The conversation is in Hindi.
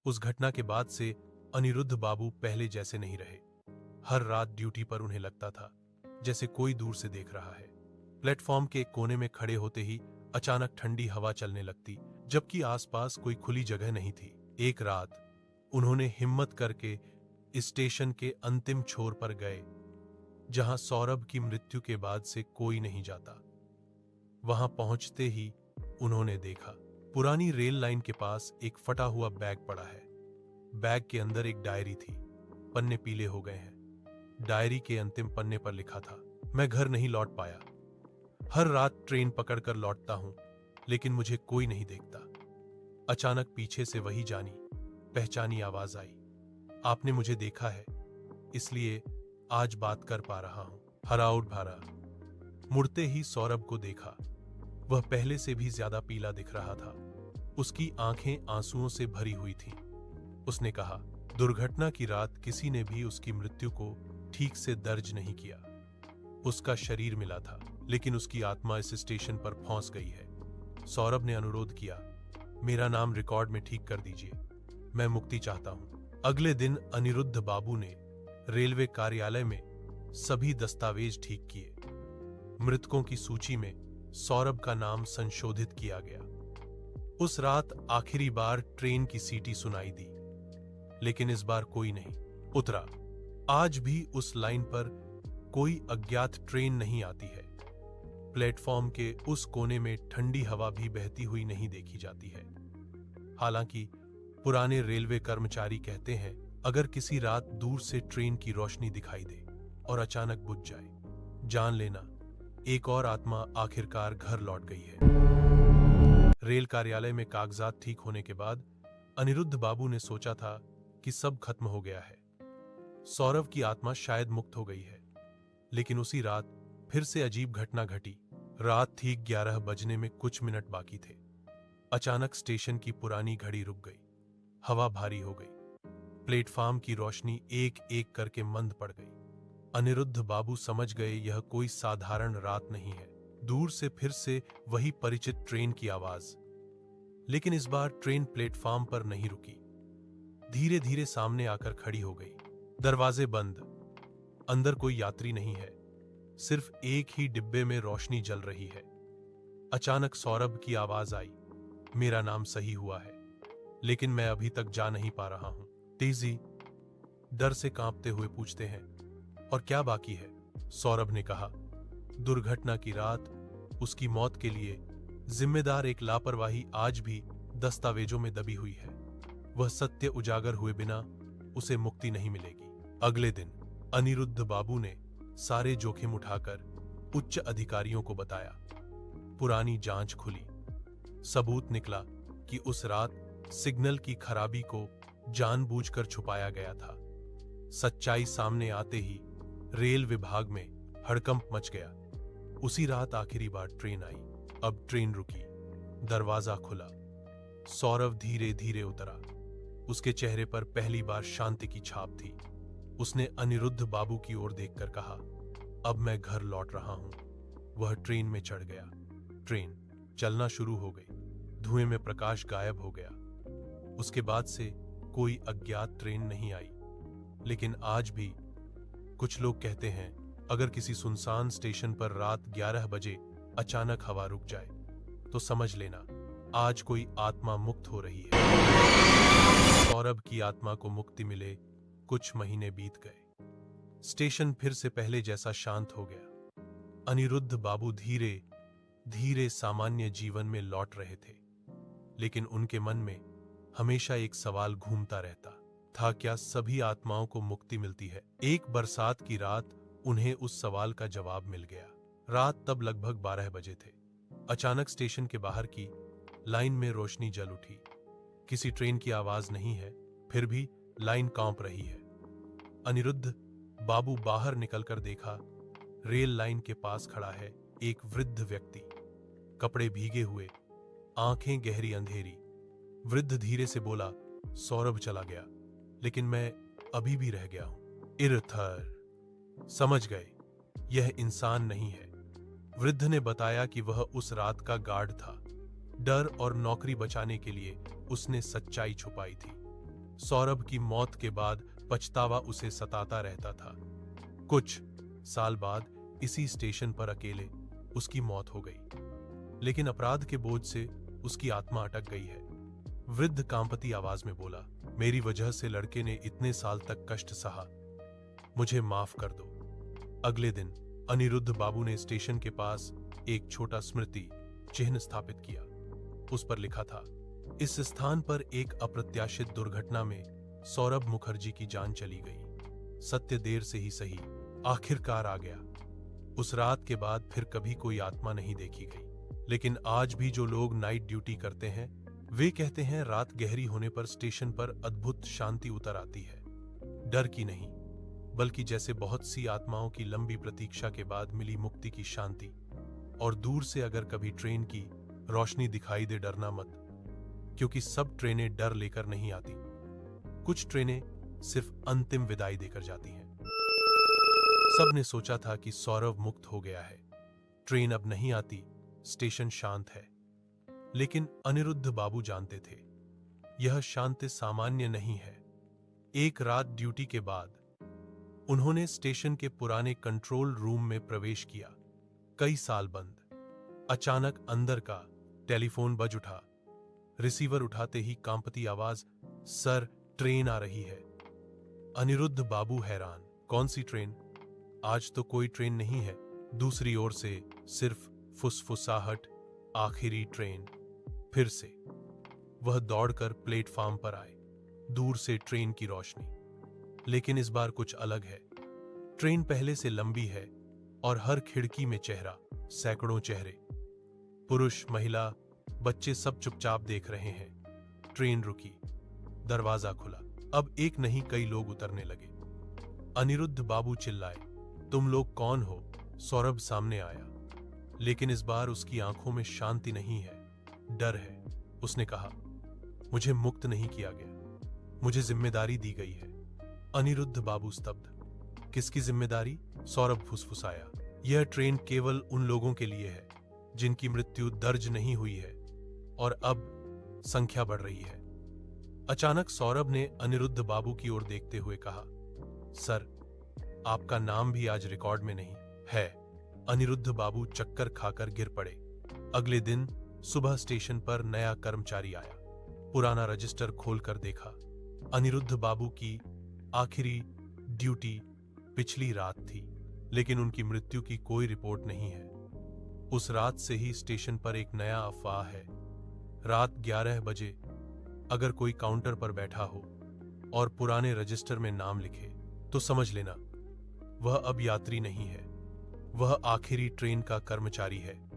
उस घटना के बाद से अनिरुद्ध बाबू पहले जैसे नहीं रहे। हर रात ड्यूटी पर उन्हें लगता था जैसे कोई दूर से देख रहा है। प्लेटफॉर्म के एक कोने में खड़े होते ही अचानक ठंडी हवा चलने लगती, जबकि आसपास कोई खुली जगह नहीं थी। एक रात उन्होंने हिम्मत करके स्टेशन के अंतिम छोर पर गए, जहां सौरभ की मृत्यु के बाद से कोई नहीं जाता। वहां पहुंचते ही उन्होंने देखा पुरानी रेल लाइन के पास एक फटा हुआ बैग पड़ा है। बैग के अंदर एक डायरी थी। पन्ने पीले हो गए हैं। डायरी के अंतिम पन्ने पर लिखा था, मैं घर नहीं लौट पाया। हर रात ट्रेन पकड़कर लौटता हूं, लेकिन मुझे कोई नहीं देखता। अचानक पीछे से वही जानी पहचानी आवाज आई, आपने मुझे देखा है, इसलिए आज बात कर पा रहा हूं। हराउट भरा। मुड़ते ही सौरभ को देखा। वह पहले से भी ज्यादा पीला दिख रहा था। उसकी आंखें आंसुओं से भरी हुई थीं। उसने कहा, दुर्घटना की रात किसी ने भी उसकी मृत्यु को ठीक से दर्ज नहीं किया। उसका शरीर मिला था, लेकिन उसकी आत्मा इस स्टेशन पर फंस गई है। सौरभ ने अनुरोध किया, मेरा नाम रिकॉर्ड में ठीक कर दीजिए, मैं मुक्ति चाहता हूं। अगले दिन अनिरुद्ध बाबू ने रेलवे कार्यालय में सभी दस्तावेज ठीक किए। मृतकों की सूची में सौरभ का नाम संशोधित किया गया। उस रात आखिरी बार ट्रेन की सीटी सुनाई दी, लेकिन इस बार कोई नहीं उतरा। आज भी उस लाइन पर कोई अज्ञात ट्रेन नहीं आती है। प्लेटफॉर्म के उस कोने में ठंडी हवा भी बहती हुई नहीं देखी जाती है। हालांकि पुराने रेलवे कर्मचारी कहते हैं, अगर किसी रात दूर से ट्रेन की रोशनी दिखाई दे और अचानक बुझ जाए, जान लेना एक और आत्मा आखिरकार घर लौट गई है। रेल कार्यालय में कागजात ठीक होने के बाद अनिरुद्ध बाबू ने सोचा था कि सब खत्म हो गया है। सौरभ की आत्मा शायद मुक्त हो गई है, लेकिन उसी रात फिर से अजीब घटना घटी। रात ठीक 11 बजने में कुछ मिनट बाकी थे। अचानक स्टेशन की पुरानी घड़ी रुक गई। हवा भारी हो गई। प्लेटफॉर्म की रोशनी एक एक करके मंद पड़ गई। अनिरुद्ध बाबू समझ गए यह कोई साधारण रात नहीं है। दूर से फिर से वही परिचित ट्रेन की आवाज, लेकिन इस बार ट्रेन प्लेटफॉर्म पर नहीं रुकी। धीरे धीरे सामने आकर खड़ी हो गई। दरवाजे बंद, अंदर कोई यात्री नहीं है, सिर्फ एक ही डिब्बे में रोशनी जल रही है। अचानक सौरभ की आवाज आई, मेरा नाम सही हुआ है, लेकिन मैं अभी तक जा नहीं पा रहा हूं। तेजी डर से कांपते हुए पूछते हैं, और क्या बाकी है? सौरभ ने कहा, दुर्घटना की रात, उसकी मौत के लिए जिम्मेदार एक लापरवाही आज भी दस्तावेजों में दबी हुई है। वह सत्य उजागर हुए बिना उसे मुक्ति नहीं मिलेगी। अगले दिन अनिरुद्ध बाबू ने सारे जोखिम उठाकर उच्च अधिकारियों को बताया। पुरानी जांच खुली। सबूत निकला कि उस रात सिग्नल की खराबी को जानबूझकर छुपाया गया था। सच्चाई सामने आते ही रेल विभाग में हड़कंप मच गया। उसी रात आखिरी बार ट्रेन आई। अब ट्रेन रुकी, दरवाजा खुला। सौरभ धीरे धीरे उतरा। उसके चेहरे पर पहली बार शांति की छाप थी। उसने अनिरुद्ध बाबू की ओर देखकर कहा, अब मैं घर लौट रहा हूं। वह ट्रेन में चढ़ गया। ट्रेन चलना शुरू हो गई। धुएं में प्रकाश गायब हो गया। उसके बाद से कोई अज्ञात ट्रेन नहीं आई। लेकिन आज भी कुछ लोग कहते हैं, अगर किसी सुनसान स्टेशन पर रात 11 बजे अचानक हवा रुक जाए, तो समझ लेना आज कोई आत्मा मुक्त हो रही है। सौरभ की आत्मा को मुक्ति मिले कुछ महीने बीत गए। स्टेशन फिर से पहले जैसा शांत हो गया। अनिरुद्ध बाबू धीरे धीरे सामान्य जीवन में लौट रहे थे, लेकिन उनके मन में हमेशा एक सवाल घूमता रहता था, क्या सभी आत्माओं को मुक्ति मिलती है? एक बरसात की रात उन्हें उस सवाल का जवाब मिल गया। रात तब लगभग 12 बजे थे। अचानक स्टेशन के बाहर की लाइन में रोशनी जल उठी। किसी ट्रेन की आवाज नहीं है, फिर भी लाइन कांप रही है। अनिरुद्ध बाबू बाहर निकलकर देखा, रेल लाइन के पास खड़ा है एक वृद्ध व्यक्ति, कपड़े भीगे हुए, आंखें गहरी अंधेरी। वृद्ध धीरे से बोला, सौरभ चला गया, लेकिन मैं अभी भी रह गया हूं। इरथर समझ गए, यह इंसान नहीं है। वृद्ध ने बताया कि वह उस रात का गार्ड था। डर और नौकरी बचाने के लिए उसने सच्चाई छुपाई थी। सौरभ की मौत के बाद पछतावा उसे सताता रहता था। कुछ साल बाद इसी स्टेशन पर अकेले उसकी मौत हो गई, लेकिन अपराध के बोझ से उसकी आत्मा अटक गई है। वृद्ध कांपती आवाज में बोला, मेरी वजह से लड़के ने इतने साल तक कष्ट सहा, मुझे माफ कर दो। अगले दिन अनिरुद्ध बाबू ने स्टेशन के पास एक छोटा स्मृति चिन्ह स्थापित किया। उस पर लिखा था, इस स्थान पर एक अप्रत्याशित दुर्घटना में सौरभ मुखर्जी की जान चली गई। सत्य देर से ही सही, आखिरकार आ गया। उस रात के बाद फिर कभी कोई आत्मा नहीं देखी गई। लेकिन आज भी जो लोग नाइट ड्यूटी करते हैं वे कहते हैं रात गहरी होने पर स्टेशन पर अद्भुत शांति उतर आती है। डर की नहीं, बल्कि जैसे बहुत सी आत्माओं की लंबी प्रतीक्षा के बाद मिली मुक्ति की शांति। और दूर से अगर कभी ट्रेन की रोशनी दिखाई दे, डरना मत, क्योंकि सब ट्रेनें डर लेकर नहीं आती। कुछ ट्रेनें सिर्फ अंतिम विदाई देकर जाती हैं। सबने सोचा था कि सौरभ मुक्त हो गया है, ट्रेन अब नहीं आती, स्टेशन शांत है। लेकिन अनिरुद्ध बाबू जानते थे यह शांति सामान्य नहीं है। एक रात ड्यूटी के बाद उन्होंने स्टेशन के पुराने कंट्रोल रूम में प्रवेश किया। कई साल बंद। अचानक अंदर का टेलीफोन बज उठा। रिसीवर उठाते ही कांपती आवाज, सर ट्रेन आ रही है। अनिरुद्ध बाबू हैरान, कौन सी ट्रेन? आज तो कोई ट्रेन नहीं है। दूसरी ओर से सिर्फ फुसफुसाहट, आखिरी ट्रेन। फिर से वह दौड़कर प्लेटफार्म पर आए। दूर से ट्रेन की रोशनी, लेकिन इस बार कुछ अलग है। ट्रेन पहले से लंबी है और हर खिड़की में चेहरा, सैकड़ों चेहरे, पुरुष, महिला, बच्चे सब चुपचाप देख रहे हैं। ट्रेन रुकी, दरवाजा खुला। अब एक नहीं कई लोग उतरने लगे। अनिरुद्ध बाबू चिल्लाए, तुम लोग कौन हो? सौरभ सामने आया, लेकिन इस बार उसकी आंखों में शांति नहीं है, डर है। उसने कहा, मुझे मुक्त नहीं किया गया, मुझे जिम्मेदारी दी गई है। अनिरुद्ध बाबू स्तब्ध। किसकी जिम्मेदारी? सौरभ फुसफुसाया, यह ट्रेन केवल उन लोगों के लिए है जिनकी मृत्यु दर्ज नहीं हुई है, और अब संख्या बढ़ रही है। अचानक सौरभ ने अनिरुद्ध बाबू की ओर देखते हुए कहा, सर आपका नाम भी आज रिकॉर्ड में नहीं है। अनिरुद्ध बाबू चक्कर खाकर गिर पड़े। अगले दिन सुबह स्टेशन पर नया कर्मचारी आया। पुराना रजिस्टर खोलकर देखा। अनिरुद्ध बाबू की आखिरी ड्यूटी पिछली रात थी, लेकिन उनकी मृत्यु की कोई रिपोर्ट नहीं है। उस रात से ही स्टेशन पर एक नया अफवाह है। रात 11 बजे अगर कोई काउंटर पर बैठा हो और पुराने रजिस्टर में नाम लिखे तो समझ लेना वह अब यात्री नहीं है, वह आखिरी ट्रेन का कर्मचारी है।